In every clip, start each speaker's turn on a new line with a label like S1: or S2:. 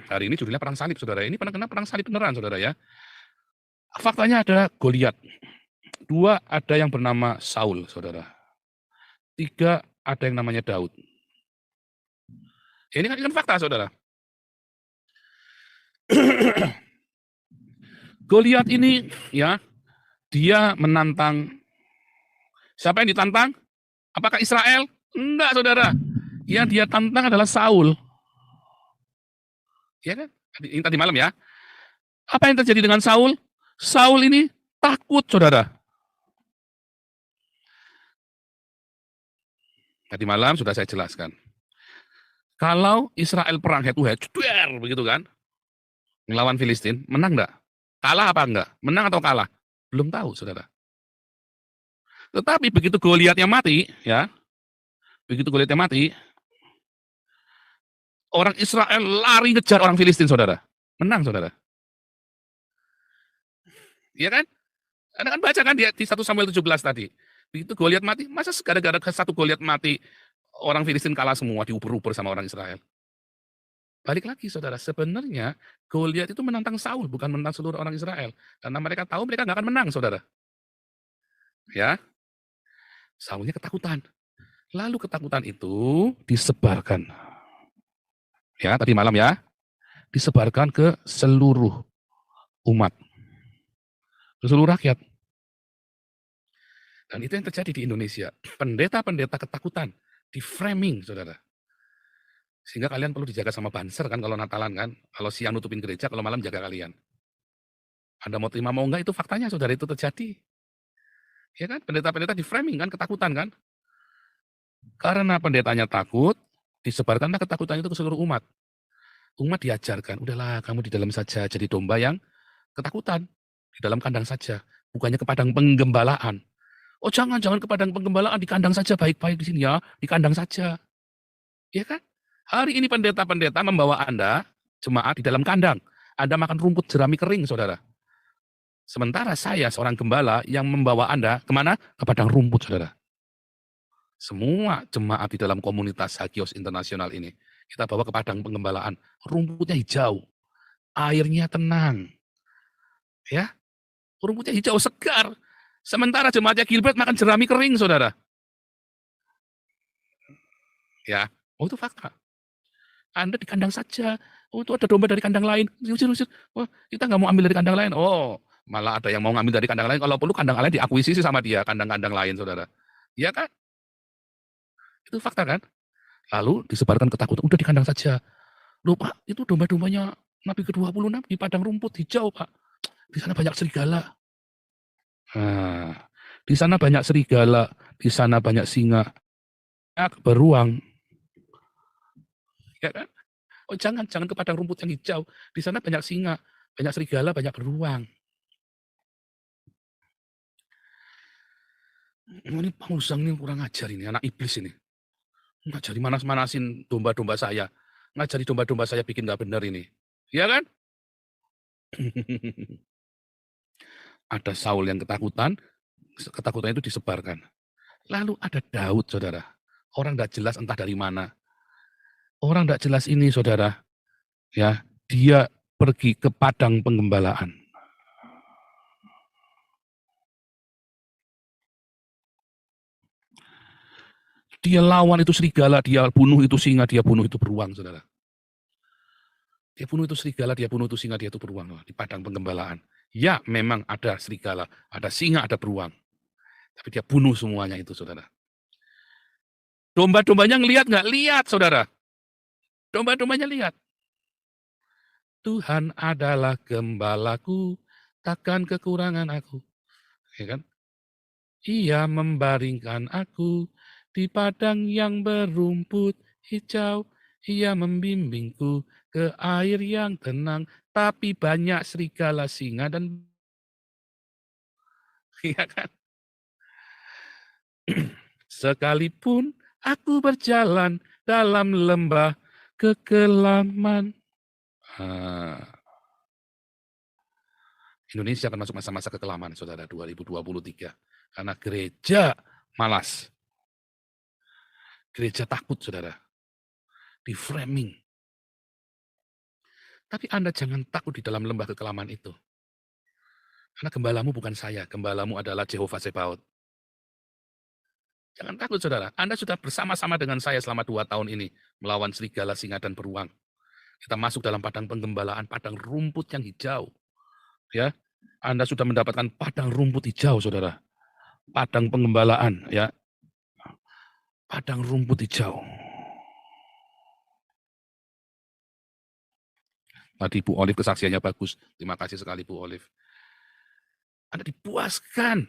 S1: Hari ini judulnya perang salib, saudara. Ini kena perang salib beneran, saudara ya. Faktanya ada Goliat. 2, ada yang bernama Saul, saudara. 3, ada yang namanya Daud. Ini kan fakta, saudara. Goliat ini, ya, dia menantang. Siapa yang ditantang? Apakah Israel? Enggak, saudara. Yang dia tantang adalah Saul. Ya kan? Ini tadi malam ya. Apa yang terjadi dengan Saul? Saul ini takut, saudara. Tadi malam sudah saya jelaskan. Kalau Israel perang head to head, begitu kan, ngelawan Filistin, menang enggak? Kalah apa enggak? Menang atau kalah? Belum tahu, saudara. Tetapi begitu Goliatnya mati, ya, begitu Goliatnya mati, orang Israel lari ngejar orang Filistin, saudara. Menang, saudara. Iya kan? Anda kan baca kan di 1 Samuel 17 tadi. Begitu Goliat mati, masa gara-gara satu Goliat mati, orang Filistin kalah semua, diuber-uber sama orang Israel. Balik lagi, saudara, sebenarnya Goliat itu menantang Saul, bukan menantang seluruh orang Israel. Karena mereka tahu mereka nggak akan menang, saudara. Ya, Saulnya ketakutan. Lalu ketakutan itu disebarkan. Ya, tadi malam ya, disebarkan ke seluruh umat, ke seluruh rakyat. Dan itu yang terjadi di Indonesia. Pendeta-pendeta ketakutan, di framing, saudara. Sehingga kalian perlu dijaga sama banser kan kalau Natalan kan. Kalau siang nutupin gereja, kalau malam jaga kalian. Anda mau terima mau enggak, itu faktanya, saudara, itu terjadi. Ya kan, pendeta-pendeta di framing kan, ketakutan kan. Karena pendetanya takut, disebarkanlah ketakutan itu ke seluruh umat. Umat diajarkan, udahlah kamu di dalam saja jadi domba yang ketakutan. Di dalam kandang saja. Bukannya ke padang penggembalaan. Oh jangan ke padang penggembalaan, di kandang saja, baik-baik di sini ya, di kandang saja. Ya kan? Hari ini pendeta-pendeta membawa Anda, jemaat, di dalam kandang. Anda makan rumput jerami kering, saudara. Sementara saya, seorang gembala, yang membawa Anda kemana? Ke padang rumput, saudara. Semua jemaat di dalam komunitas Hagios Internasional ini, kita bawa ke padang penggembalaan. Rumputnya hijau, airnya tenang. Ya, rumputnya hijau, segar. Sementara jemaatnya Gilbert makan jerami kering, saudara. Ya, oh itu fakta. Anda di kandang saja. Oh, itu ada domba dari kandang lain. Usir. Wah, kita nggak mau ambil dari kandang lain. Oh, malah ada yang mau ngambil dari kandang lain. Kalau perlu kandang lain diakuisisi sama dia, kandang-kandang lain, saudara. Iya kan? Itu fakta kan? Lalu disebarkan ketakutan. Udah di kandang saja. Loh Pak, itu domba-dombanya Nabi ke-26 di padang rumput hijau, Pak. Di sana banyak serigala. Nah, di sana banyak serigala. Di sana banyak singa. Beruang. Ya kan? Oh jangan ke padang rumput yang hijau. Di sana banyak singa, banyak serigala, banyak beruang. Oh, ini Pausang ini kurang ajar ini, anak iblis ini. Ngajari manas-manasin domba-domba saya. Ngajari domba-domba saya bikin nggak benar ini. Iya kan? Ada Saul yang ketakutan itu disebarkan. Lalu ada Daud, saudara. Orang nggak jelas entah dari mana. Orang nggak jelas ini, saudara. Ya, dia pergi ke padang penggembalaan. Dia lawan itu serigala, dia bunuh itu singa, dia bunuh itu beruang, saudara. Dia bunuh itu serigala, dia bunuh itu singa, dia itu beruang di padang penggembalaan. Ya, memang ada serigala, ada singa, ada beruang. Tapi dia bunuh semuanya itu, saudara. Domba-dombanya ngelihat nggak? Lihat, saudara. Domba-dombanya lihat. Tuhan adalah gembalaku, takkan kekurangan aku. Ya kan? Ia membaringkan aku di padang yang berumput hijau. Ia membimbingku ke air yang tenang, tapi banyak serigala, singa, dan ya kan? Sekalipun aku berjalan dalam lembah kekelaman. Indonesia akan masuk masa-masa kekelaman, saudara, 2023. Karena gereja malas. Gereja takut, saudara. Di framing. Tapi Anda jangan takut di dalam lembah kekelaman itu. Karena gembalamu bukan saya, gembalamu adalah Jehovah Tsebaot. Jangan takut saudara, Anda sudah bersama-sama dengan saya selama 2 tahun ini, melawan serigala, singa, dan beruang. Kita masuk dalam padang penggembalaan, padang rumput yang hijau. Ya, Anda sudah mendapatkan padang rumput hijau, saudara. Padang penggembalaan, ya, padang rumput hijau. Tadi Bu Olive kesaksiannya bagus. Terima kasih sekali Bu Olive. Anda dipuaskan.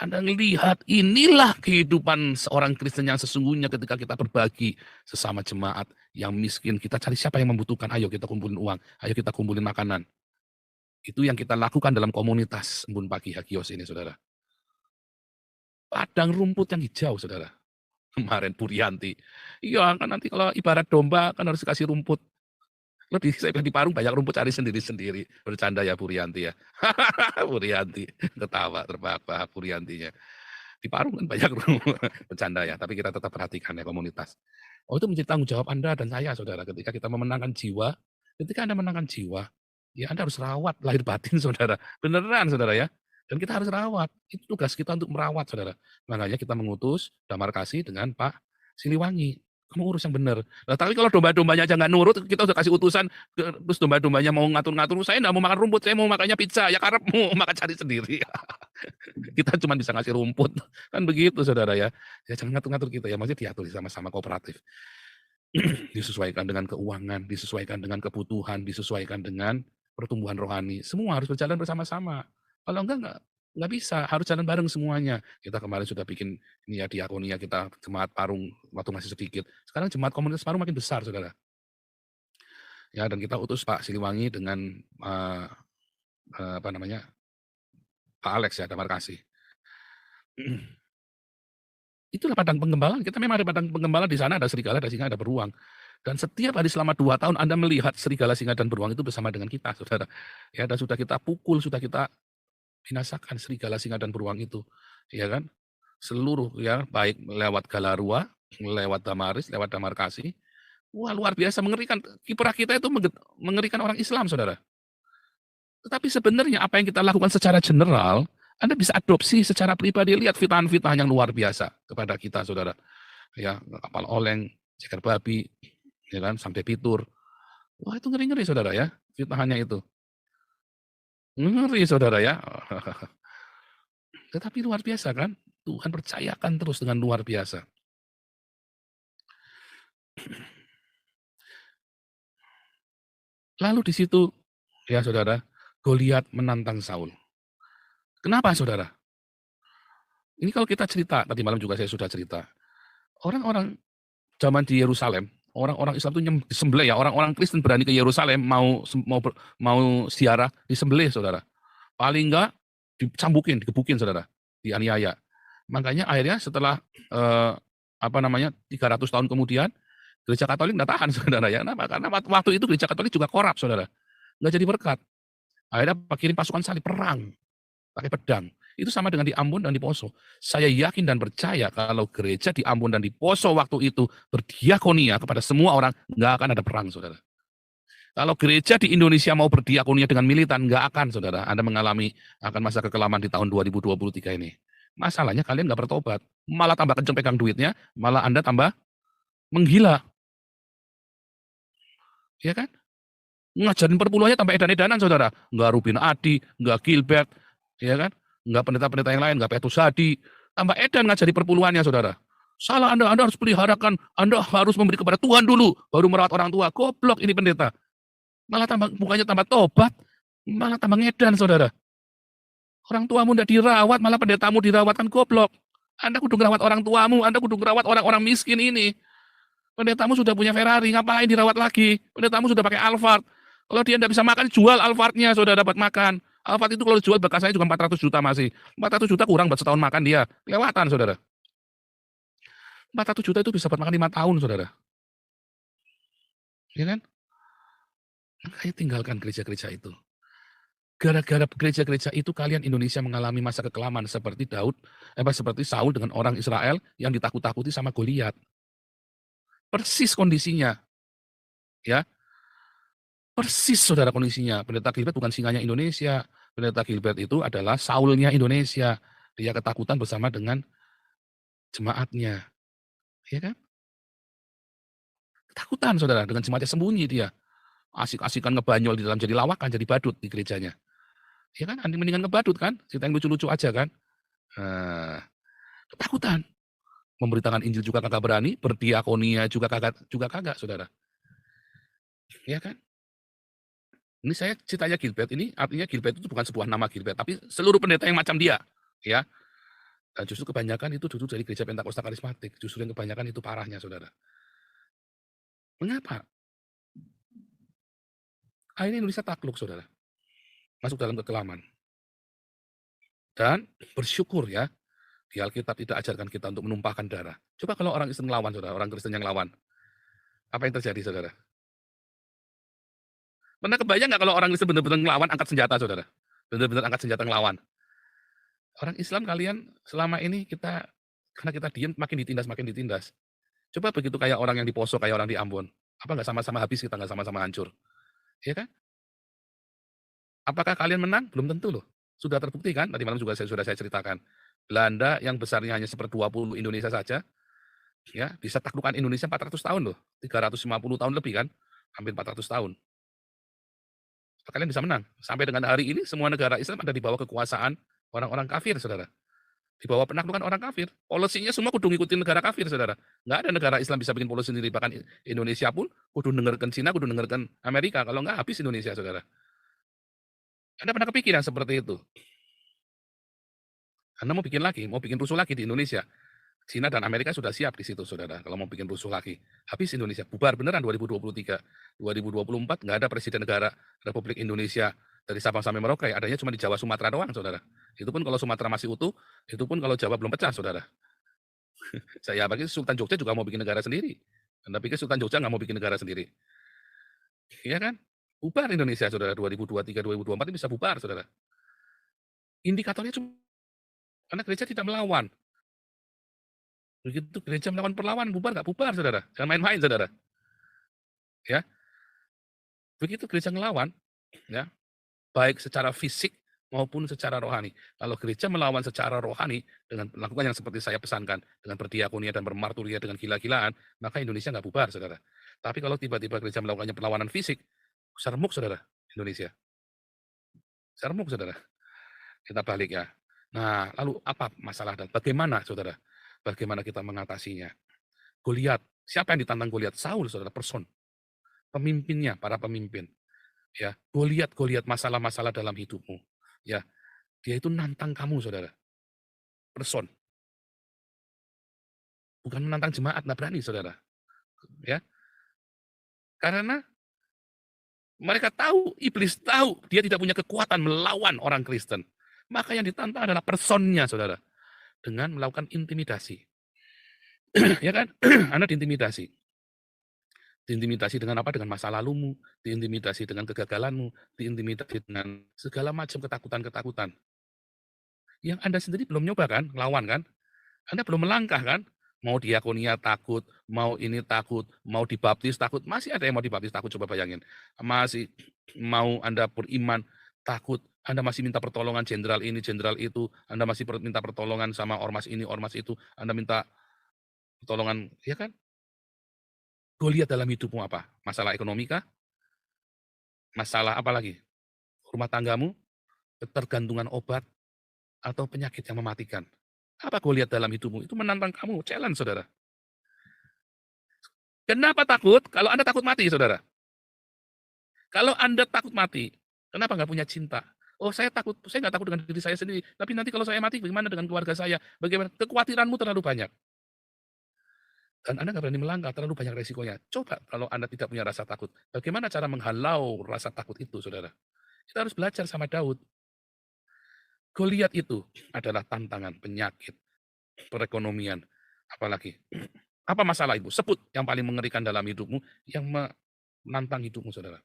S1: Anda melihat inilah kehidupan seorang Kristen yang sesungguhnya ketika kita berbagi sesama jemaat yang miskin. Kita cari siapa yang membutuhkan, ayo kita kumpulin uang, ayo kita kumpulin makanan. Itu yang kita lakukan dalam komunitas Embun Pagi Hagios ini, saudara. Padang rumput yang hijau, saudara. Kemarin Purianti. Iya, kan nanti kalau ibarat domba kan harus dikasih rumput. Lebih saya bilang di Parung banyak rumput cari sendiri-sendiri. Bercanda ya Purianti ya. Purianti ketawa terbahak-bahak Puriantinya. Di Parung kan banyak rumput. Bercanda ya, tapi kita tetap perhatikan ya komunitas. Oh itu menjadi tanggung jawab Anda dan saya saudara ketika kita memenangkan jiwa. Ketika Anda menangkan jiwa, ya Anda harus rawat lahir batin saudara. Beneran saudara ya. Dan kita harus rawat. Itu tugas kita untuk merawat saudara. Makanya kita mengutus damar kasih dengan Pak Siliwangi. Kamu urus yang benar. Nah, tapi kalau domba-dombanya aja nggak nurut, kita udah kasih utusan, terus domba-dombanya mau ngatur-ngatur, saya nggak mau makan rumput, saya mau makannya pizza, ya karepmu, makan cari sendiri. Kita cuma bisa ngasih rumput, kan begitu saudara ya. Ya jangan ngatur-ngatur kita ya, maksudnya diatur sama-sama kooperatif. Disesuaikan dengan keuangan, disesuaikan dengan kebutuhan, disesuaikan dengan pertumbuhan rohani. Semua harus berjalan bersama-sama. Kalau enggak bisa, harus jalan bareng semuanya. Kita kemarin sudah bikin ini ya diakonia kita jemaat Parung waktu masih sedikit. Sekarang jemaat komunitas Parung makin besar, saudara. Ya dan kita utus Pak Siliwangi dengan apa namanya Pak Alex ya, damar kasih. Itulah padang penggembalaan. Kita memang ada padang penggembalaan di sana, ada serigala, ada singa, ada beruang. Dan setiap hari selama 2 tahun Anda melihat serigala, singa, dan beruang itu bersama dengan kita, saudara. Ya dan sudah kita pukul, sudah kita binasakan serigala, singa, dan beruang itu, ya kan? Seluruh ya, baik lewat Galarua, lewat Damaris, lewat Damar Kasih. Wah, luar biasa mengerikan. Kiprah kita itu mengerikan orang Islam, saudara. Tetapi sebenarnya apa yang kita lakukan secara general, Anda bisa adopsi secara pribadi. Lihat fitnah-fitnah yang luar biasa kepada kita, saudara. Ya, kapal oleng, ceker babi, ya kan, sampai pitur. Wah, itu ngeri-ngeri, saudara ya, fitnahannya itu. Ngeri, saudara ya. Tetapi luar biasa kan, Tuhan percayakan terus dengan luar biasa. Lalu di situ, ya saudara, Goliat menantang Saul. Kenapa saudara? Ini kalau kita cerita, tadi malam juga saya sudah cerita. Orang-orang zaman di Yerusalem, orang-orang Islam itu disembelih ya, orang-orang Kristen berani ke Yerusalem mau ziarah, disembelih saudara. Paling enggak dicambukin, digebukin saudara, dianiaya. Makanya akhirnya setelah 300 tahun kemudian, Gereja Katolik nggak tahan saudara ya. Kenapa? Karena waktu itu Gereja Katolik juga korup saudara. Nggak jadi berkat. Akhirnya kirim pasukan salib perang. Pakai pedang. Itu sama dengan di Ambon dan di Poso. Saya yakin dan percaya kalau gereja di Ambon dan di Poso waktu itu berdiakonia kepada semua orang, nggak akan ada perang saudara. Kalau gereja di Indonesia mau berdiakonia dengan militan, nggak akan saudara. Anda mengalami akan masa kekelaman di tahun 2023 ini. Masalahnya kalian nggak bertobat. Malah tambah kenceng pegang duitnya, malah Anda tambah menggila. Ya kan? Ngajarin perpuluhannya tambah edan-edanan saudara. Nggak Rubin Adi, nggak Gilbert, ya kan? Nggak pendeta-pendeta yang lain, nggak Petrus Hadi. Tambah edan ngajari perpuluhannya saudara. Salah Anda harus peliharakan, Anda harus memberi kepada Tuhan dulu, baru merawat orang tua. Goblok ini pendeta. Malah bukannya tambah tobat, malah tambah ngedan saudara. Orang tuamu tidak dirawat, malah pendetamu dirawat, kan goblok. Anda kudu merawat orang tuamu, Anda kudu merawat orang-orang miskin ini. Pendetamu sudah punya Ferrari, ngapain dirawat lagi? Pendetamu sudah pakai Alphard. Kalau dia tidak bisa makan, jual Alphardnya, sudah dapat makan. Alphard itu kalau dijual bekasnya juga 400 juta masih. 400 juta kurang buat setahun makan dia. Kelewatan, saudara. 400 juta itu bisa buat makan 5 tahun, saudara. Ya kan? Makanya tinggalkan gereja-gereja itu. Gara-gara gereja-gereja itu kalian Indonesia mengalami masa kekelaman seperti seperti Saul dengan orang Israel yang ditakut-takuti sama Goliat. Persis kondisinya. Ya. Persis saudara kondisinya, pendeta Gilbert bukan singanya Indonesia, pendeta Gilbert itu adalah Saulnya Indonesia. Dia ketakutan bersama dengan jemaatnya, ya kan? Ketakutan saudara, dengan jemaatnya sembunyi dia. Asik-asikan ngebanyol di dalam jadi lawakan, jadi badut di gerejanya. Ya kan, mendingan ngebadut kan, cerita yang lucu-lucu aja kan. Nah, ketakutan. Memberitakan Injil juga kagak berani, berdiakonia juga kagak saudara. Ya kan? Ini saya ceritanya Gilbert ini, artinya Gilbert itu bukan sebuah nama Gilbert, tapi seluruh pendeta yang macam dia. Ya, dan justru kebanyakan itu duduk dari gereja Pentakosta Karismatik, justru yang kebanyakan itu parahnya saudara. Mengapa? Akhirnya Indonesia takluk saudara, masuk dalam kekelaman. Dan bersyukur ya, di Alkitab tidak ajarkan kita untuk menumpahkan darah. Coba kalau orang Kristen ngelawan saudara, orang Kristen yang lawan, apa yang terjadi saudara? Pernah kebayang nggak kalau orang Kristen benar-benar ngelawan angkat senjata saudara? Benar-benar angkat senjata ngelawan. Orang Islam kalian selama ini kita, karena kita diem makin ditindas. Coba begitu kayak orang yang di Poso, kayak orang di Ambon. Apa nggak sama-sama habis kita, nggak sama-sama hancur? Ya kan? Apakah kalian menang? Belum tentu loh. Sudah terbukti kan, tadi malam juga sudah saya ceritakan. Belanda yang besarnya hanya 1/20 Indonesia saja, ya bisa taklukkan Indonesia 400 tahun loh. 350 tahun lebih kan, hampir 400 tahun. Kalian bisa menang. Sampai dengan hari ini semua negara Islam ada di bawah kekuasaan orang-orang kafir, saudara. Di bawah penaklukan orang kafir. Polisinya semua kudu ngikutin negara kafir, saudara. Nggak ada negara Islam bisa bikin polisi sendiri. Bahkan Indonesia pun kudu dengarkan Cina, kudu dengarkan Amerika. Kalau nggak habis Indonesia, saudara. Anda pernah kepikiran seperti itu? Anda mau bikin lagi, mau bikin rusuh lagi di Indonesia. Cina dan Amerika sudah siap di situ, saudara. Kalau mau bikin rusuh lagi. Habis Indonesia. Bubar beneran 2023. 2024 nggak ada presiden negara Republik Indonesia dari Sabang sampai Merauke. Adanya cuma di Jawa Sumatera doang, saudara. Itu pun kalau Sumatera masih utuh, itu pun kalau Jawa belum pecah, saudara. Saya pikir Sultan Jogja juga mau bikin negara sendiri. Anda pikir Sultan Jogja nggak mau bikin negara sendiri? Iya kan? Bubar Indonesia, saudara. 2023, 2024 ini bisa bubar, saudara. Indikatornya cuma karena gereja tidak melawan. Begitu gereja melawan perlawanan, bubar nggak bubar, saudara. Jangan main-main, saudara. Ya, begitu gereja ngelawan, ya, baik secara fisik maupun secara rohani. Kalau gereja melawan secara rohani dengan melakukan yang seperti saya pesankan, dengan berdiakonia dan bermarturia dengan gila-gilaan, maka Indonesia nggak bubar, saudara. Tapi kalau tiba-tiba gereja melakukannya perlawanan fisik, seremuk, saudara, Indonesia. Seremuk, saudara. Kita balik ya. Nah, lalu apa masalah dan bagaimana, saudara? Bagaimana kita mengatasinya? Goliat. Siapa yang ditantang Goliat? Saul, saudara, person. Pemimpinnya, para pemimpin. Ya, Goliat masalah-masalah dalam hidupmu. Ya, dia itu nantang kamu, saudara. Person. Bukan menantang jemaat, nggak berani, saudara. Ya, karena mereka tahu, iblis tahu, dia tidak punya kekuatan melawan orang Kristen. Maka yang ditantang adalah personnya, saudara. Dengan melakukan intimidasi. Ya kan? Anda diintimidasi. Diintimidasi dengan apa? Dengan masa lalumu, diintimidasi dengan kegagalanmu, diintimidasi dengan segala macam ketakutan-ketakutan. Yang Anda sendiri belum nyoba kan, lawan kan? Anda belum melangkah kan? Mau diakonia takut, mau ini takut, mau dibaptis takut. Masih ada yang mau dibaptis takut, coba bayangin. Masih mau Anda beriman takut. Anda masih minta pertolongan jenderal ini, jenderal itu. Anda masih minta pertolongan sama ormas ini, ormas itu. Anda minta pertolongan, ya kan? Goliat dalam hidupmu apa? Masalah ekonomi kah? Masalah apa lagi? Rumah tanggamu? Ketergantungan obat? Atau penyakit yang mematikan? Apa Goliat dalam hidupmu? Itu menantang kamu, challenge, saudara. Kenapa takut? Kalau Anda takut mati, saudara. Kalau Anda takut mati, kenapa nggak punya cinta? Oh, saya takut, saya nggak takut dengan diri saya sendiri. Tapi nanti kalau saya mati, bagaimana dengan keluarga saya? Bagaimana? Kekhawatiranmu terlalu banyak. Dan Anda nggak berani melangkah, terlalu banyak resikonya. Coba kalau Anda tidak punya rasa takut. Bagaimana cara menghalau rasa takut itu, saudara? Kita harus belajar sama Daud. Goliat itu adalah tantangan, penyakit, perekonomian, apalagi. Apa masalah itu? Sebut yang paling mengerikan dalam hidupmu, yang menantang hidupmu, saudara.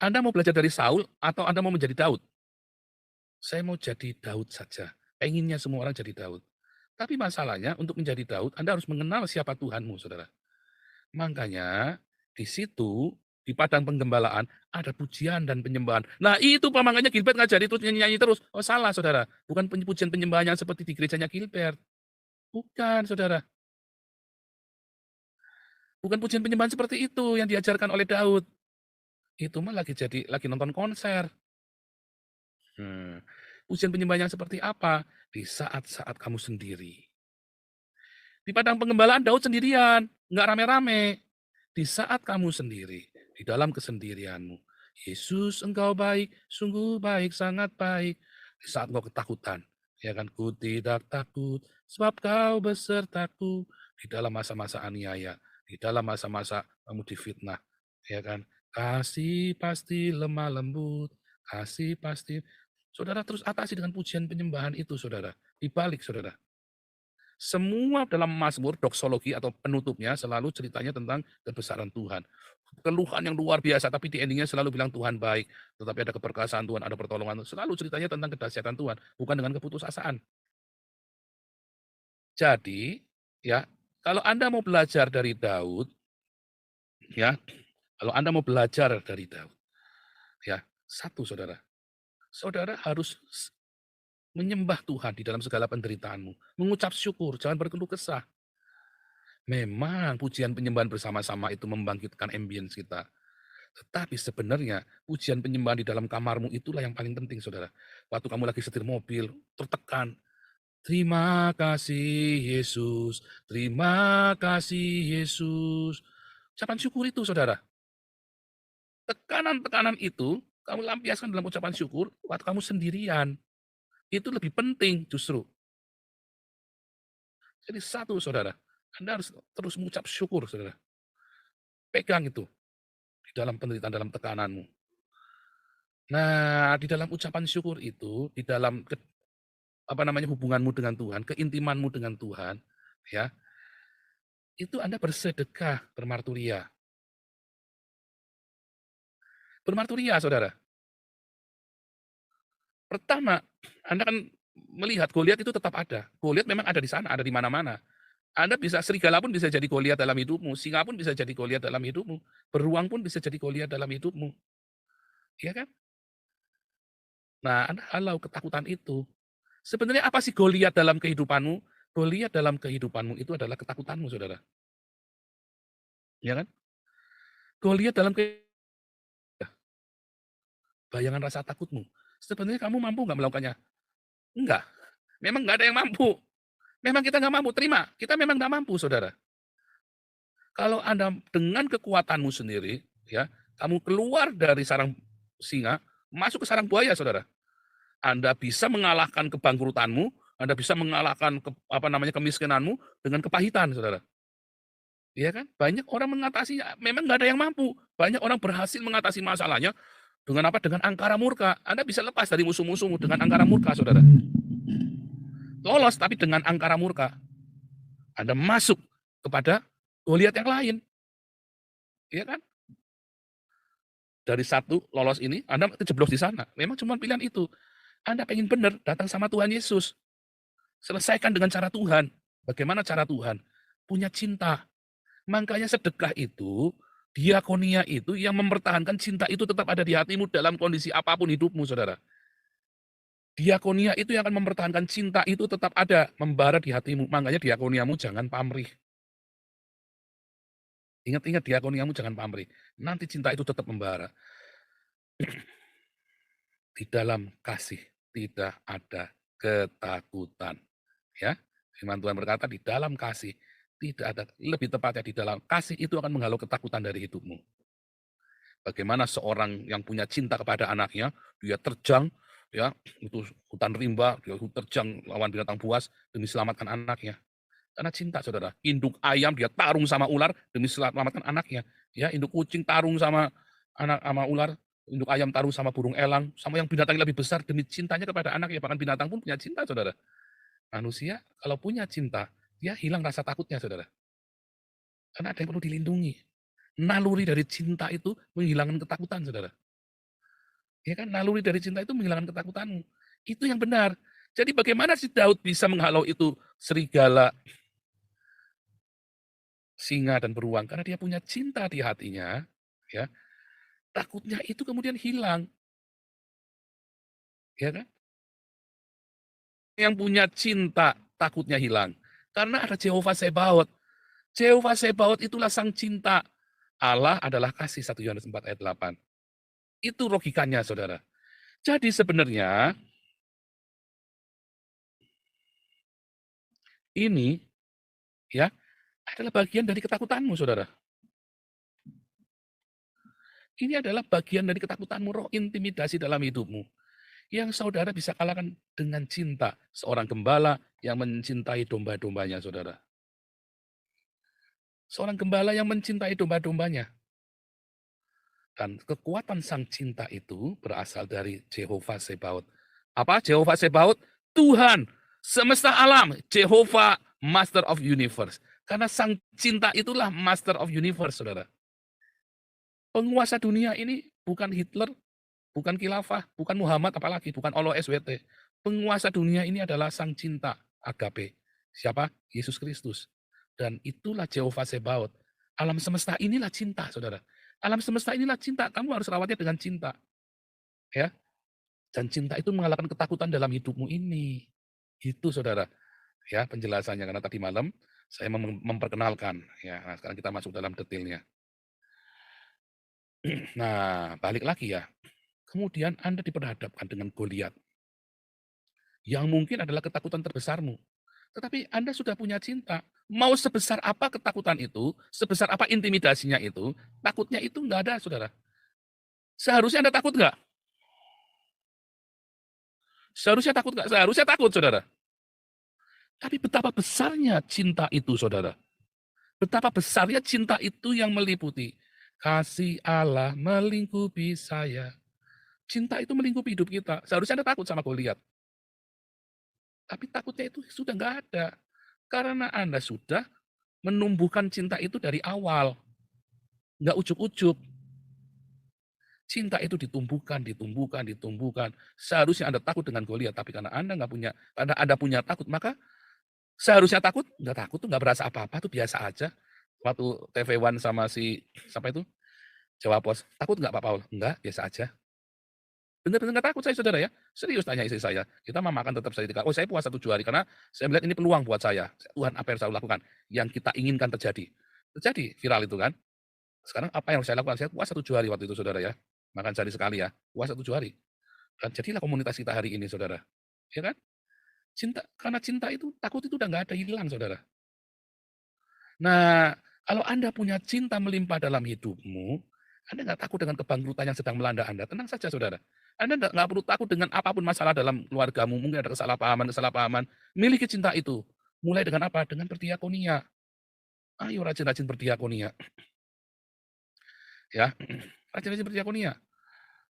S1: Anda mau belajar dari Saul atau Anda mau menjadi Daud? Saya mau jadi Daud saja. Pengennya semua orang jadi Daud. Tapi masalahnya untuk menjadi Daud, Anda harus mengenal siapa Tuhanmu, saudara. Makanya di situ, di padang penggembalaan ada pujian dan penyembahan. Nah itu makanya Gilbert ngajari terus nyanyi-nyanyi terus. Oh salah saudara, bukan pujian penyembahan yang seperti di gerejanya Gilbert. Bukan saudara, bukan pujian penyembahan seperti itu yang diajarkan oleh Daud. Itu mah lagi nonton konser. Pujian penyembahan yang seperti apa? Di saat-saat kamu sendiri. Di padang penggembalaan Daud sendirian, nggak rame-rame. Di saat kamu sendiri, di dalam kesendirianmu. Yesus engkau baik, sungguh baik, sangat baik. Di saat engkau ketakutan, ya kan, ku tidak takut, sebab kau besertaku. Di dalam masa-masa aniaya, di dalam masa-masa kamu difitnah, ya kan. Kasih pasti lemah lembut, kasih pasti. Saudara terus atasi dengan pujian penyembahan itu, saudara. Dibalik, saudara. Semua dalam Mazmur, doksologi atau penutupnya selalu ceritanya tentang kebesaran Tuhan. Keluhan yang luar biasa, tapi di endingnya selalu bilang Tuhan baik. Tetapi ada keperkasaan Tuhan, ada pertolongan. Selalu ceritanya tentang kedahsyatan Tuhan, bukan dengan keputusasaan. Jadi, ya, kalau Anda mau belajar dari Daud, ya, kalau Anda mau belajar dari Daud, ya, satu saudara, saudara harus menyembah Tuhan di dalam segala penderitaanmu, mengucap syukur, jangan berkeluh kesah. Memang pujian penyembahan bersama-sama itu membangkitkan ambience kita. Tetapi sebenarnya pujian penyembahan di dalam kamarmu itulah yang paling penting, saudara. Waktu kamu lagi setir mobil, tertekan. Terima kasih Yesus, terima kasih Yesus. Ucapan syukur itu, saudara. Tekanan-tekanan itu kamu lampiaskan dalam ucapan syukur waktu kamu sendirian. Itu lebih penting justru. Jadi satu, saudara. Anda harus terus mengucap syukur, saudara. Pegang itu di dalam penderitaan, dalam tekananmu. Nah, di dalam ucapan syukur itu, di dalam apa namanya, hubunganmu dengan Tuhan, keintimanmu dengan Tuhan, ya, itu Anda bersedekah, bermarturia. Bermarturia, Saudara. Pertama, Anda kan melihat Goliat itu tetap ada. Goliat memang ada di sana, ada di mana-mana. Anda bisa serigala pun bisa jadi Goliat dalam hidupmu, singa pun bisa jadi Goliat dalam hidupmu, beruang pun bisa jadi Goliat dalam hidupmu, iya kan? Nah, Anda halau ketakutan itu. Sebenarnya apa sih Goliat dalam kehidupanmu? Goliat dalam kehidupanmu itu adalah ketakutanmu, Saudara. Ya kan? Goliat dalam bayangan rasa takutmu. Sebenarnya kamu mampu nggak melakukannya? Enggak. Memang nggak ada yang mampu. Memang kita nggak mampu, terima. Kita memang nggak mampu, saudara. Kalau Anda dengan kekuatanmu sendiri, ya, kamu keluar dari sarang singa, masuk ke sarang buaya, saudara. Anda bisa mengalahkan kebangkrutanmu, Anda bisa mengalahkan apa namanya, kemiskinanmu dengan kepahitan, saudara. Iya kan? Banyak orang mengatasinya, memang nggak ada yang mampu. Banyak orang berhasil mengatasi masalahnya dengan apa? Dengan angkara murka. Anda bisa lepas dari musuh-musuhmu dengan angkara murka, saudara. Lolos tapi dengan angkara murka. Anda masuk kepada Goliat yang lain. Iya kan? Dari satu lolos ini, Anda kejeblos di sana. Memang cuma pilihan itu. Anda pengen benar, datang sama Tuhan Yesus. Selesaikan dengan cara Tuhan. Bagaimana cara Tuhan? Punya cinta. Makanya sedekah itu, diakonia itu yang mempertahankan cinta itu tetap ada di hatimu dalam kondisi apapun hidupmu, saudara. Diakonia itu yang akan mempertahankan cinta itu tetap ada, membara di hatimu. Makanya diakoniamu jangan pamrih. Ingat-ingat diakoniamu jangan pamrih. Nanti cinta itu tetap membara. Di dalam kasih tidak ada ketakutan. Ya, firman Tuhan berkata di dalam kasih tidak ada, lebih tepatnya di dalam kasih itu akan menghalau ketakutan dari hidupmu. Bagaimana seorang yang punya cinta kepada anaknya, dia terjang, ya, itu hutan rimba, dia terjang lawan binatang buas demi selamatkan anaknya. Karena cinta, saudara. Induk ayam dia tarung sama ular demi selamatkan anaknya. Ya, induk kucing tarung sama ular, induk ayam tarung sama burung elang, sama yang binatang yang lebih besar demi cintanya kepada anaknya. Bahkan binatang pun punya cinta, saudara. Manusia kalau punya cinta, dia hilang rasa takutnya, saudara. Karena ada yang perlu dilindungi. Naluri dari cinta itu menghilangkan ketakutan, saudara. Ya kan, naluri dari cinta itu menghilangkan ketakutanmu. Itu yang benar. Jadi bagaimana si Daud bisa menghalau itu serigala singa dan beruang karena dia punya cinta di hatinya, ya, takutnya itu kemudian hilang, ya kan? Yang punya cinta takutnya hilang, karena ada Jehovah Sebaot. Jehovah Sebaot itulah sang cinta. Allah adalah kasih 1 Yohanes 4 ayat 8. Itu logikanya, Saudara. Jadi sebenarnya ini ya adalah bagian dari ketakutanmu, Saudara. Ini adalah bagian dari ketakutanmu, roh intimidasi dalam hidupmu. Yang saudara bisa kalahkan dengan cinta. Seorang gembala yang mencintai domba-dombanya, Saudara. Seorang gembala yang mencintai domba-dombanya. Dan kekuatan sang cinta itu berasal dari Jehovah Sebaot. Apa Jehovah Sebaot? Tuhan semesta alam, Jehovah Master of Universe. Karena sang cinta itulah Master of Universe, Saudara. Penguasa dunia ini bukan Hitler, bukan khilafah, bukan Muhammad apalagi, bukan Allah SWT. Penguasa dunia ini adalah sang cinta, agape. Siapa? Yesus Kristus. Dan itulah Jehovah Sebaot. Alam semesta inilah cinta, Saudara. Alam semesta inilah cinta, kamu harus rawatnya dengan cinta, ya. Dan cinta itu mengalahkan ketakutan dalam hidupmu ini. Itu, Saudara, ya penjelasannya karena tadi malam saya memperkenalkan, ya. Nah, sekarang kita masuk dalam detailnya. Nah, balik lagi ya. Kemudian Anda diperhadapkan dengan Goliat, yang mungkin adalah ketakutan terbesarmu. Tetapi Anda sudah punya cinta. Mau sebesar apa ketakutan itu, sebesar apa intimidasinya itu, takutnya itu nggak ada, Saudara. Seharusnya Anda takut nggak? Seharusnya takut nggak? Seharusnya takut, Saudara. Tapi betapa besarnya cinta itu, Saudara. Betapa besarnya cinta itu yang meliputi. Kasih Allah melingkupi saya. Cinta itu melingkupi hidup kita. Seharusnya Anda takut sama Goliat. Tapi takutnya itu sudah nggak ada. Karena Anda sudah menumbuhkan cinta itu dari awal. Nggak ujuk-ujuk. Cinta itu ditumbuhkan, ditumbuhkan, ditumbuhkan. Seharusnya Anda takut dengan Goliat, tapi karena Anda punya takut, maka seharusnya takut, nggak takut tuh nggak berasa apa-apa, tuh biasa aja. Waktu TV One sama si siapa itu, Jawa Pos, "Takut nggak Pak Paul?" "Enggak, biasa aja." Bener-bener nggak takut saya, Saudara ya. Serius tanya istri saya, "Kita mau makan tetap saya oh saya puasa 7 hari karena saya melihat ini peluang buat saya. Tuhan apa yang harus saya lakukan? Yang kita inginkan terjadi." Terjadi, viral itu kan. Sekarang apa yang harus saya lakukan? Saya puasa 7 hari waktu itu, Saudara ya. Makan sehari sekali ya, puasa 7 hari. Dan jadilah komunitas kita hari ini, Saudara. Ya kan? Karena cinta itu, takut itu udah nggak ada, hilang, Saudara. Nah, kalau Anda punya cinta melimpah dalam hidupmu, Anda nggak takut dengan kebangkrutan yang sedang melanda Anda. Tenang saja, Saudara. Anda nggak perlu takut dengan apapun masalah dalam keluargamu. Mungkin ada kesalahpahaman-kesalahpahaman. Miliki cinta itu. Mulai dengan apa? Dengan berdiakonia. Ayo rajin-rajin berdiakonia. Ya, rajin-rajin berdiakonia.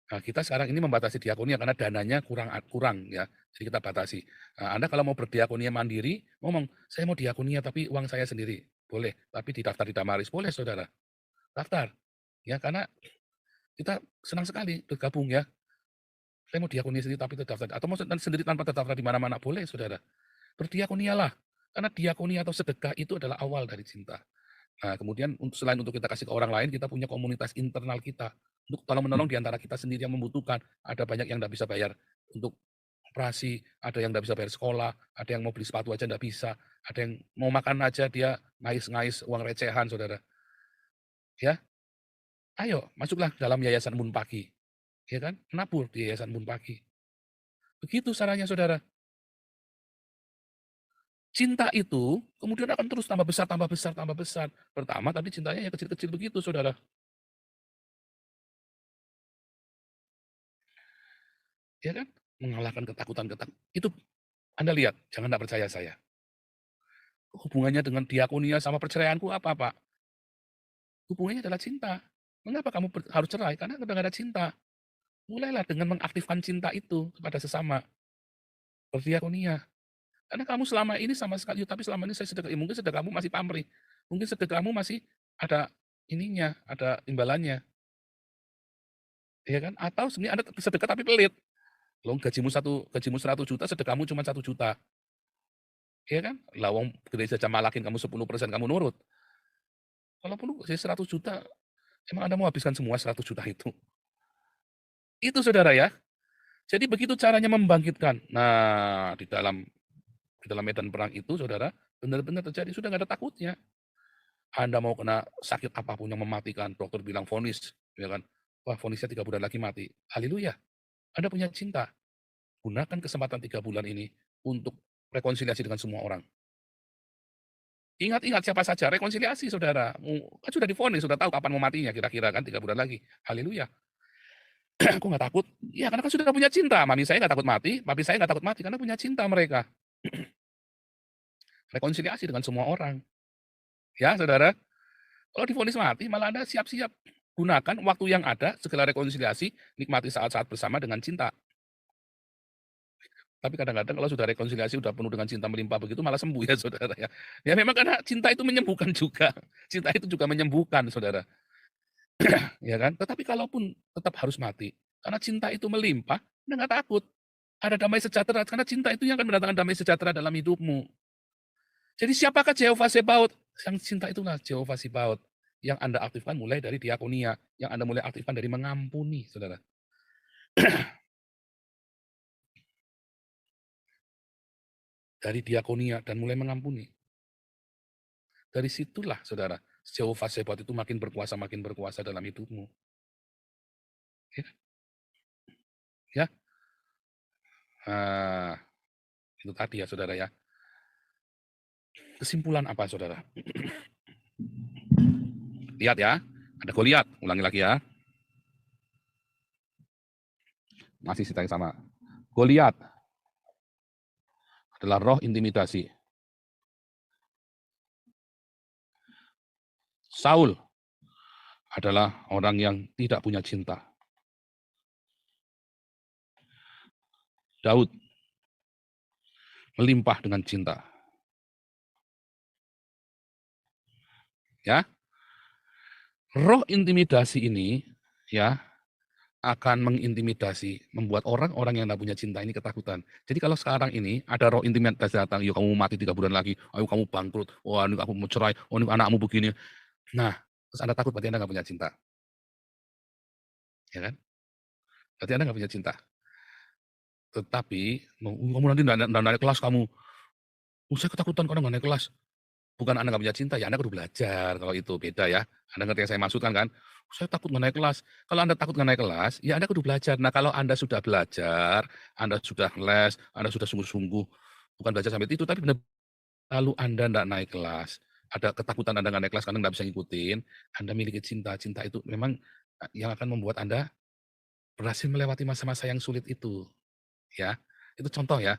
S1: Nah, kita sekarang ini membatasi diakonia karena dananya kurang ya. Jadi kita batasi. Nah, Anda kalau mau berdiakonia mandiri, ngomong, "Saya mau diakonia tapi uang saya sendiri." Boleh, tapi didaftar di Damaris. Boleh, Saudara. Daftar. Ya, karena kita senang sekali bergabung ya. Saya mau diakonia sendiri tapi terdaftar atau mau sendiri tanpa terdaftar di mana-mana, boleh, Saudara. Berdiakonialah. Karena diakonia atau sedekah itu adalah awal dari cinta. Nah, kemudian selain untuk kita kasih ke orang lain, kita punya komunitas internal kita. Untuk tolong-menolong di antara kita sendiri yang membutuhkan. Ada banyak yang nggak bisa bayar untuk operasi, ada yang nggak bisa bayar sekolah, ada yang mau beli sepatu aja nggak bisa, ada yang mau makan aja dia ngais-ngais uang recehan, Saudara. Ya, ayo masuklah dalam yayasan Munpagi, ya kan? Nabur di yayasan Munpagi. Begitu caranya, Saudara. Cinta itu kemudian akan terus tambah besar, tambah besar, tambah besar. Pertama tadi cintanya ya kecil-kecil begitu, Saudara. Ya kan? Mengalahkan ketakutan itu Anda lihat, jangan nggak percaya saya. Hubungannya dengan diakonia sama perceraianku apa, Pak? Hubungannya adalah cinta. Mengapa kamu harus cerai? Karena udah nggak ada cinta. Mulailah dengan mengaktifkan cinta itu kepada sesama, berdiakonia. Karena kamu selama ini sama sekali tapi selama ini saya sedekah, mungkin sedekahmu masih pamrih, mungkin sedekahmu masih ada ininya, ada imbalannya, ya kan? Atau sebenarnya Anda sedekah tapi pelit. Loh gajimu 100 juta, sedekahmu cuma 1 juta, ya kan? Lah wong gereja aja malakin kamu 10% kamu nurut. Kalaupun gaji 100 juta, emang Anda mau habiskan semua 100 juta itu? Itu Saudara ya. Jadi begitu caranya membangkitkan. Nah, di dalam medan perang itu Saudara, benar-benar terjadi, sudah nggak ada takutnya. Anda mau kena sakit apapun yang mematikan, dokter bilang vonis, ya kan? Wah, vonisnya 3 bulan lagi mati. Haleluya, Anda punya cinta. Gunakan kesempatan 3 bulan ini untuk rekonsiliasi dengan semua orang. Ingat-ingat siapa saja, rekonsiliasi Saudara. Kan sudah divonis, sudah tahu kapan mau matinya kira-kira kan 3 bulan lagi. Haleluya. Kok nggak takut? Ya karena kan sudah punya cinta. Mami saya nggak takut mati, papi saya nggak takut mati karena punya cinta mereka. Rekonsiliasi dengan semua orang. Ya Saudara, kalau divonis mati malah Anda siap-siap. Gunakan waktu yang ada, segala rekonsiliasi, nikmati saat-saat bersama dengan cinta. Tapi kadang-kadang kalau sudah rekonsiliasi, udah penuh dengan cinta melimpah begitu malah sembuh ya Saudara ya. Ya memang karena cinta itu menyembuhkan juga. Cinta itu juga menyembuhkan Saudara. Ya kan? Tetapi kalaupun tetap harus mati, karena cinta itu melimpah, Anda nggak takut. Ada damai sejahtera, karena cinta itu yang akan mendatangkan damai sejahtera dalam hidupmu. Jadi siapakah Jehovah Sebaot? Yang cinta itulah Jehovah Sebaot. Yang Anda aktifkan mulai dari diakonia, yang Anda mulai aktifkan dari mengampuni, Saudara. Dari diakonia dan mulai mengampuni. Dari situlah, Saudara, Jehovah Sebaot itu makin berkuasa dalam hidupmu. Ya, ya. Nah, itu tadi ya, Saudara ya. Kesimpulan apa, Saudara? Lihat ya, ada Goliat. Ulangi lagi ya. Masih cerita yang sama. Goliat adalah roh intimidasi. Saul adalah orang yang tidak punya cinta. Daud melimpah dengan cinta. Ya, roh intimidasi ini ya akan mengintimidasi, membuat orang-orang yang tidak punya cinta ini ketakutan. Jadi kalau sekarang ini ada roh intimidasi datang, "Yo kamu mati 3 bulan lagi, ayo kamu bangkrut, wah ini kamu mau cerai, oh ini anakmu begini." Nah, terus Anda takut berarti Anda nggak punya cinta, ya kan? Berarti Anda nggak punya cinta. Tetapi, kamu nanti nggak naik kelas kamu. Saya ketakutan kalau nggak naik kelas. Bukan Anda nggak punya cinta, ya Anda kudu belajar, kalau itu beda ya. Anda ngerti yang saya maksudkan kan? Saya takut nggak naik kelas. Kalau Anda takut nggak naik kelas, ya Anda kudu belajar. Nah kalau Anda sudah belajar, Anda sudah les, Anda sudah sungguh-sungguh, bukan belajar sampai itu, tapi benar lalu Anda nggak naik kelas, ada ketakutan Anda nggak naik kelas karena nggak bisa ngikutin, Anda miliki cinta. Cinta itu memang yang akan membuat Anda berhasil melewati masa-masa yang sulit itu, ya. Itu contoh ya.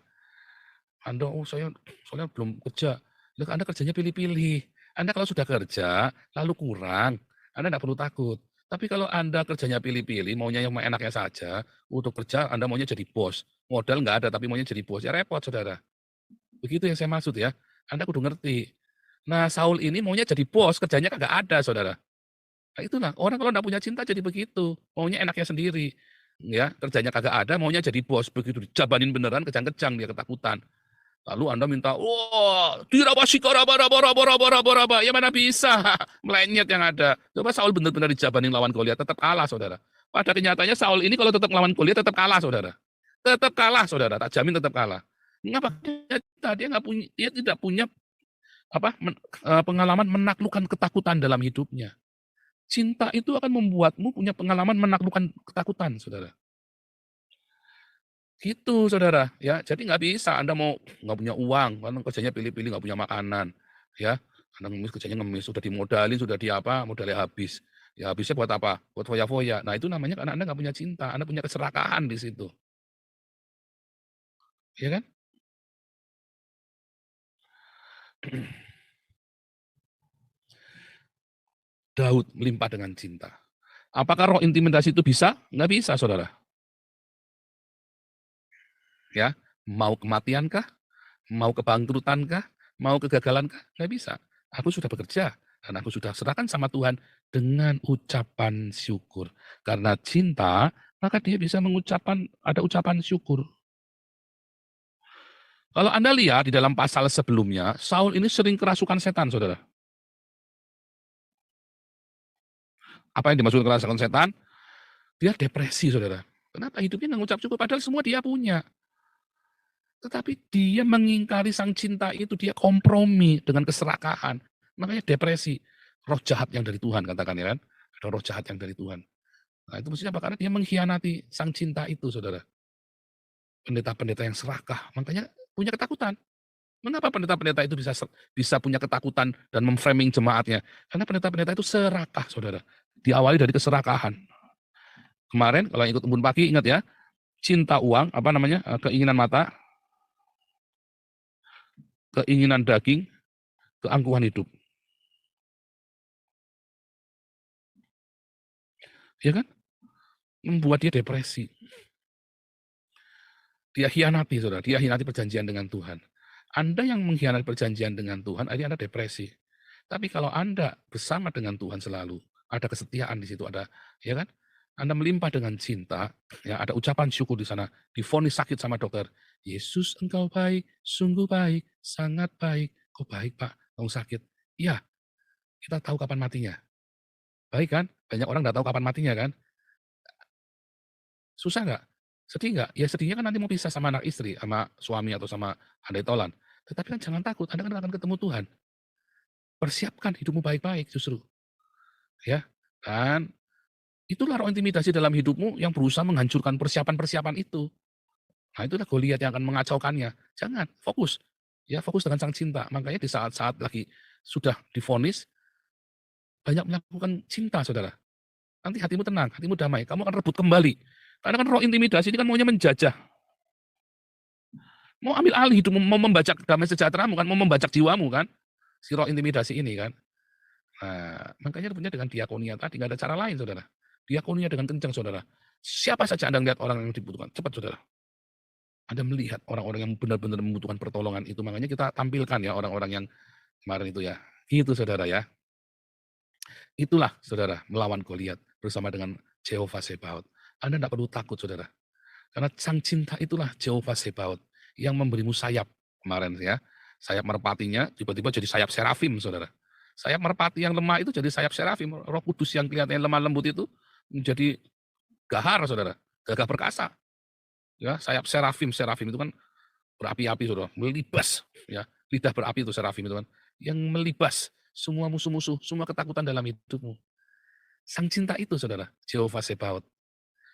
S1: Anda, "Oh saya soalnya belum kerja." Loh Anda kerjanya pilih-pilih. Anda kalau sudah kerja, lalu kurang, Anda nggak perlu takut. Tapi kalau Anda kerjanya pilih-pilih, maunya yang enaknya saja, untuk kerja Anda maunya jadi bos. Modal nggak ada, tapi maunya jadi bos, ya repot Saudara. Begitu yang saya maksud ya. Anda kudu ngerti. Nah Saul ini maunya jadi bos, kerjanya kagak ada Saudara. Nah itulah, orang kalau nggak punya cinta jadi begitu, maunya enaknya sendiri. Ya, kerjanya kagak ada, maunya jadi bos. Begitu dijabanin beneran, kejang-kejang dia ketakutan. Lalu Anda minta, wah, dirabasikarabarabarabarabarabarabaraba. Ya mana bisa, melenyet yang ada. Coba Saul benar-benar dijabanin lawan Goliat, tetap kalah, saudara. Pada kenyataannya Saul ini kalau tetap melawan Goliat, tetap kalah, saudara. Tetap kalah, saudara. Tak jamin tetap kalah. Mengapa? Dia nggak punya, dia tidak punya pengalaman menaklukkan ketakutan dalam hidupnya. Cinta itu akan membuatmu punya pengalaman menaklukkan ketakutan, saudara. Gitu, Saudara, ya. Jadi nggak bisa Anda mau nggak punya uang, karena kerjanya pilih-pilih, nggak punya makanan, ya. Anda ngemis, kerjanya ngemis, sudah dimodalin, sudah di apa, modalnya habis. Ya habisnya buat apa? Buat foya-foya. Nah itu namanya karena Anda nggak punya cinta, Anda punya keserakahan di situ, ya kan? Daud melimpah dengan cinta. Apakah roh intimidasi itu bisa? Nggak bisa, Saudara. Ya, mau kematiankah? Mau kebangkrutankah? Mau kegagalankah? Nggak bisa. Aku sudah bekerja dan aku sudah serahkan sama Tuhan dengan ucapan syukur. Karena cinta, maka dia bisa mengucapkan ada ucapan syukur. Kalau Anda lihat di dalam pasal sebelumnya, Saul ini sering kerasukan setan, Saudara. Apa yang dimaksud kerasukan setan? Dia depresi, saudara. Kenapa? Hidupnya nggak ngucap syukur, padahal semua dia punya. Tetapi dia mengingkari sang cinta itu, dia kompromi dengan keserakahan. Makanya depresi. Roh jahat yang dari Tuhan, katakan ya kan. Ada roh jahat yang dari Tuhan. Nah itu mestinya apa? Karena dia mengkhianati sang cinta itu, saudara. Pendeta-pendeta yang serakah, makanya punya ketakutan. Mengapa pendeta-pendeta itu bisa punya ketakutan dan memframing jemaatnya? Karena pendeta-pendeta itu serakah, saudara. Diawali dari keserakahan. Kemarin kalau ikut embun pagi, ingat ya, cinta uang, apa namanya, keinginan mata, keinginan daging, keangkuhan hidup. Ya kan? Membuat dia depresi. Dia hianati, saudara. Dia hianati perjanjian dengan Tuhan. Anda yang mengkhianati perjanjian dengan Tuhan, akhirnya Anda depresi. Tapi kalau Anda bersama dengan Tuhan selalu, ada kesetiaan di situ, ada, ya kan? Anda melimpah dengan cinta, ya ada ucapan syukur di sana, divonis sakit sama dokter. Yesus engkau baik, sungguh baik, sangat baik. Kok baik Pak, kamu sakit? Iya, kita tahu kapan matinya. Baik kan? Banyak orang nggak tahu kapan matinya kan? Susah nggak? Sedih nggak? Ya sedihnya kan nanti mau pisah sama anak istri, sama suami atau sama handai tolan. Tetapi kan jangan takut, Anda kan akan ketemu Tuhan. Persiapkan hidupmu baik-baik justru, ya. Dan itulah roh intimidasi dalam hidupmu yang berusaha menghancurkan persiapan-persiapan itu. Nah, itulah Goliat yang akan mengacaukannya. Jangan, fokus. Ya, fokus dengan sang cinta. Makanya di saat-saat lagi sudah divonis, banyak melakukan cinta, saudara. Nanti hatimu tenang, hatimu damai, kamu akan rebut kembali. Karena kan roh intimidasi ini kan maunya menjajah. Mau ambil alih hidupmu, mau membajak damai sejahteramu kan, mau membajak jiwamu kan. Si roh intimidasi ini kan. Nah, makanya punya dengan diakonia tadi, nggak ada cara lain, saudara. Diakonia dengan kencang, saudara. Siapa saja Anda melihat orang yang dibutuhkan, cepat, saudara. Anda melihat orang-orang yang benar-benar membutuhkan pertolongan itu, makanya kita tampilkan ya orang-orang yang kemarin itu ya. Gitu, saudara ya. Itulah, saudara, melawan Goliat bersama dengan Jehovah Sebaot. Anda tidak perlu takut, saudara. Karena sang cinta itulah Jehovah Sebaot yang memberimu sayap kemarin ya. Sayap merpatinya tiba-tiba jadi sayap serafim, saudara. Sayap merpati yang lemah itu jadi sayap serafim. Roh Kudus yang kelihatannya lemah lembut itu menjadi gahar, saudara. Gagah perkasa. Ya, sayap serafim, serafim itu kan berapi-api, saudara. Melibas. Ya, lidah berapi itu serafim itu kan. Yang melibas semua musuh-musuh, semua ketakutan dalam hidupmu. Sang cinta itu, saudara, Jehovah Sebaot.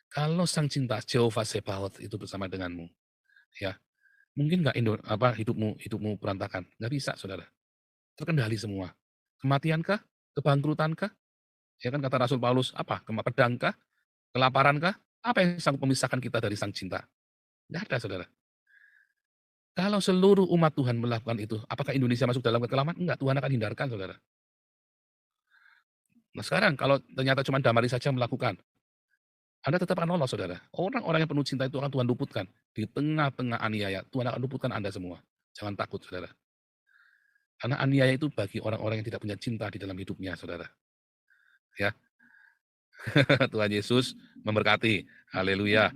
S1: Kalau sang cinta Jehovah Sebaot itu bersama denganmu, ya, mungkin nggak hidupmu berantakan? Nggak bisa, saudara. Terkendali semua. Kematiankah? Kebangkrutankah? Ya kan kata Rasul Paulus, apa? Pedangkah? Kelaparankah? Apa yang sanggup memisahkan kita dari sang cinta? Nggak ada, saudara. Kalau seluruh umat Tuhan melakukan itu, apakah Indonesia masuk dalam kekelaman? Enggak, Tuhan akan hindarkan, saudara. Nah sekarang kalau ternyata cuma Damari saja melakukan, Anda tetap akan lolos, saudara. Orang-orang yang penuh cinta itu akan Tuhan luputkan. Di tengah-tengah aniaya, Tuhan akan luputkan Anda semua. Jangan takut, saudara. Karena aniaya itu bagi orang-orang yang tidak punya cinta di dalam hidupnya, saudara. Ya, Tuhan Yesus memberkati. Haleluya.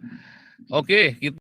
S1: Oke, kita